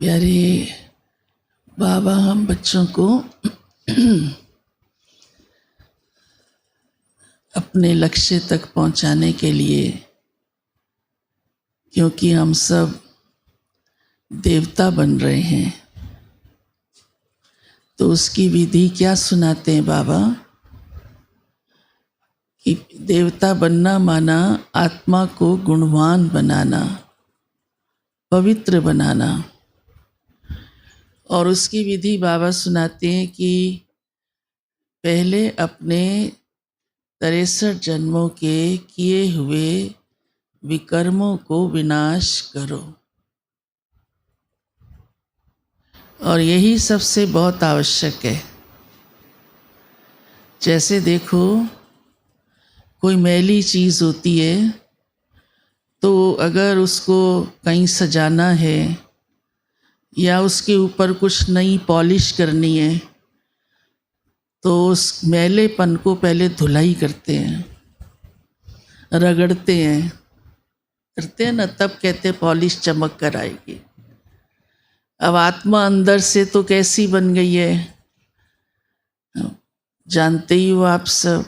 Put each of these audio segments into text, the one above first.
प्यारे बाबा, हम बच्चों को अपने लक्ष्य तक पहुंचाने के लिए, क्योंकि हम सब देवता बन रहे हैं, तो उसकी विधि क्या सुनाते हैं बाबा कि देवता बनना माना आत्मा को गुणवान बनाना, पवित्र बनाना। और उसकी विधि बाबा सुनाते हैं कि पहले अपने 63 जन्मों के किए हुए विकर्मों को विनाश करो। और यही सबसे बहुत आवश्यक है। जैसे देखो, कोई मैली चीज़ होती है तो अगर उसको कहीं सजाना है या उसके ऊपर कुछ नई पॉलिश करनी है तो उस मैलेपन को पहले धुलाई करते हैं, रगड़ते हैं, करते हैं ना, तब कहते पॉलिश चमक कर आएगी। अब आत्मा अंदर से तो कैसी बन गई है, जानते ही हो आप सब।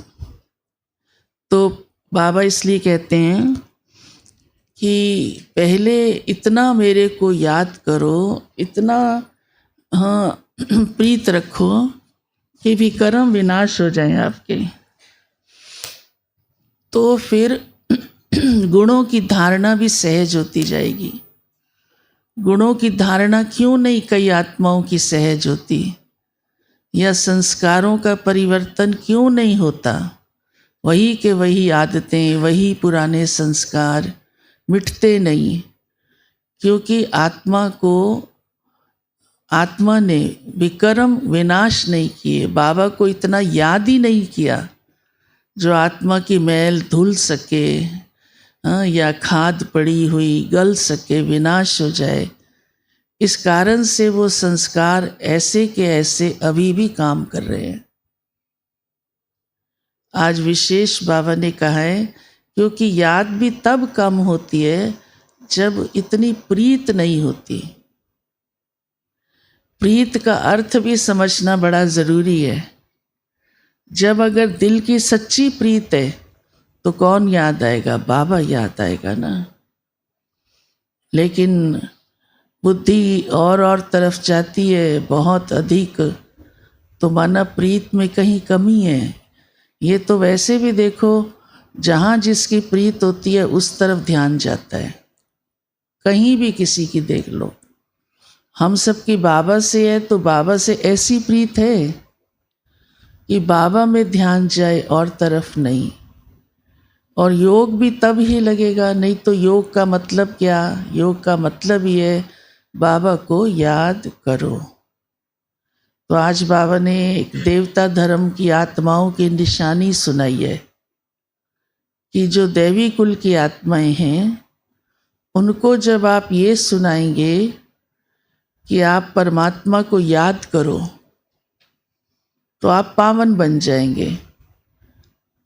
तो बाबा इसलिए कहते हैं कि पहले इतना मेरे को याद करो, इतना प्रीत रखो कि विकर्म विनाश हो जाए आपके। तो फिर गुणों की धारणा भी सहज होती जाएगी। गुणों की धारणा क्यों नहीं कई आत्माओं की सहज होती, या संस्कारों का परिवर्तन क्यों नहीं होता? वही के वही आदतें, वही पुराने संस्कार मिटते नहीं, क्योंकि आत्मा ने विकर्म विनाश नहीं किए। बाबा को इतना याद ही नहीं किया जो आत्मा की मैल धुल सके, या खाद पड़ी हुई गल सके, विनाश हो जाए। इस कारण से वो संस्कार ऐसे के ऐसे अभी भी काम कर रहे हैं। आज विशेष बाबा ने कहा है, क्योंकि याद भी तब कम होती है जब इतनी प्रीत नहीं होती। प्रीत का अर्थ भी समझना बड़ा ज़रूरी है। जब अगर दिल की सच्ची प्रीत है तो कौन याद आएगा? बाबा याद आएगा ना। लेकिन बुद्धि और तरफ जाती है बहुत अधिक, तो माना प्रीत में कहीं कमी है। ये तो वैसे भी देखो, जहाँ जिसकी प्रीत होती है उस तरफ ध्यान जाता है। कहीं भी किसी की देख लो, हम सब की बाबा से है तो बाबा से ऐसी प्रीत है कि बाबा में ध्यान जाए और तरफ नहीं। और योग भी तब ही लगेगा, नहीं तो योग का मतलब क्या? योग का मतलब ही है बाबा को याद करो। तो आज बाबा ने एक देवता धर्म की आत्माओं की निशानी सुनाई है कि जो दैवी कुल की आत्माएं हैं, उनको जब आप ये सुनाएंगे कि आप परमात्मा को याद करो, तो आप पावन बन जाएंगे।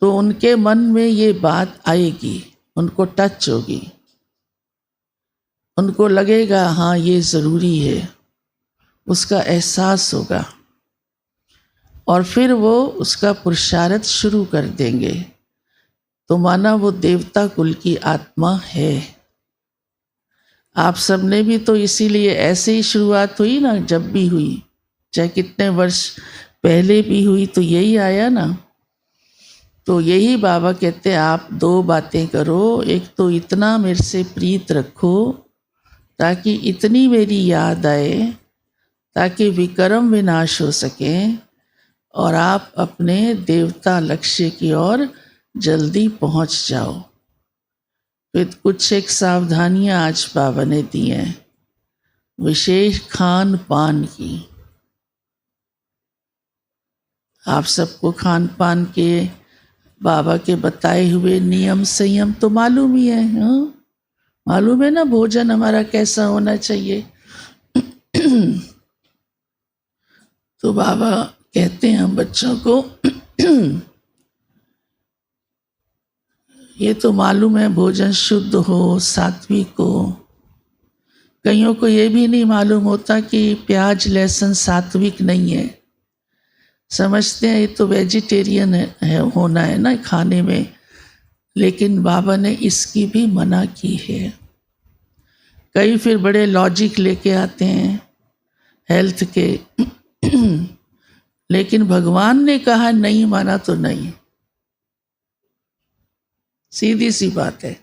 तो उनके मन में ये बात आएगी, उनको टच होगी, उनको लगेगा हाँ ये ज़रूरी है, उसका एहसास होगा। और फिर वो उसका पुरुषार्थ शुरू कर देंगे। तो माना वो देवता कुल की आत्मा है। आप सब ने भी तो इसीलिए ऐसे ही शुरुआत हुई ना, जब भी हुई, चाहे कितने वर्ष पहले भी हुई, तो यही आया ना। तो यही बाबा कहते हैं, आप दो बातें करो। एक तो इतना मेरे से प्रीत रखो ताकि इतनी मेरी याद आए, ताकि विकर्म विनाश हो सके और आप अपने देवता लक्ष्य की ओर जल्दी पहुंच जाओ। फिर कुछ एक सावधानियां आज बाबा ने दी हैं, विशेष खान पान की। आप सबको खान पान के बाबा के बताए हुए नियम संयम तो मालूम ही है, हाँ? मालूम है ना भोजन हमारा कैसा होना चाहिए। तो बाबा कहते हैं हम बच्चों को ये तो मालूम है, भोजन शुद्ध हो, सात्विक हो, कईयों को ये भी नहीं मालूम होता कि प्याज लहसुन सात्विक नहीं है, समझते हैं ये तो वेजिटेरियन होना है ना खाने में, लेकिन बाबा ने इसकी भी मना की है। कई फिर बड़े लॉजिक लेके आते हैं हेल्थ के लेकिन भगवान ने कहा नहीं, माना तो नहीं, सीधी सी बात है,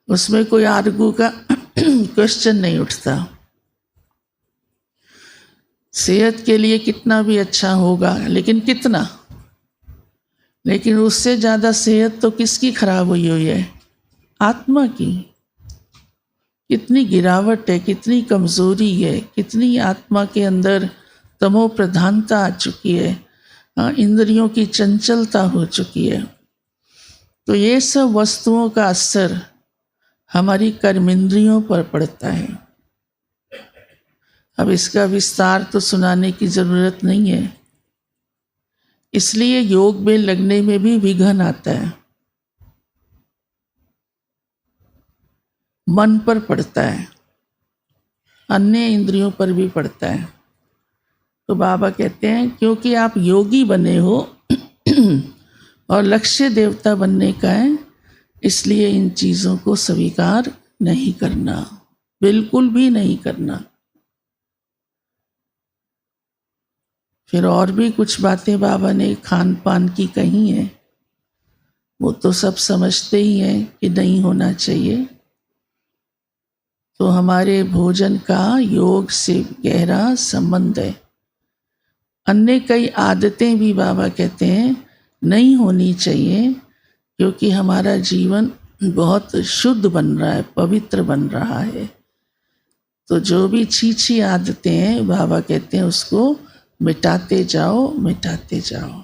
उसमें कोई आर्गू का क्वेश्चन नहीं उठता। सेहत के लिए कितना भी अच्छा होगा, लेकिन कितना, लेकिन उससे ज़्यादा सेहत तो किसकी खराब हुई हुई है? आत्मा की। कितनी गिरावट है, कितनी कमज़ोरी है, कितनी आत्मा के अंदर तमो प्रधानता आ चुकी है, इंद्रियों की चंचलता हो चुकी है। तो ये सब वस्तुओं का असर हमारी कर्मेंद्रियों पर पड़ता है। अब इसका विस्तार तो सुनाने की ज़रूरत नहीं है, इसलिए योग में लगने में भी विघ्न आता है, मन पर पड़ता है, अन्य इंद्रियों पर भी पड़ता है। तो बाबा कहते हैं क्योंकि आप योगी बने हो और लक्ष्य देवता बनने का है, इसलिए इन चीज़ों को स्वीकार नहीं करना, बिल्कुल भी नहीं करना। फिर और भी कुछ बातें बाबा ने खान पान की कही हैं, वो तो सब समझते ही हैं कि नहीं होना चाहिए। तो हमारे भोजन का योग से गहरा संबंध है। अन्य कई आदतें भी बाबा कहते हैं नहीं होनी चाहिए, क्योंकि हमारा जीवन बहुत शुद्ध बन रहा है, पवित्र बन रहा है। तो जो भी छी आदतें हैं बाबा कहते हैं उसको मिटाते जाओ, मिटाते जाओ।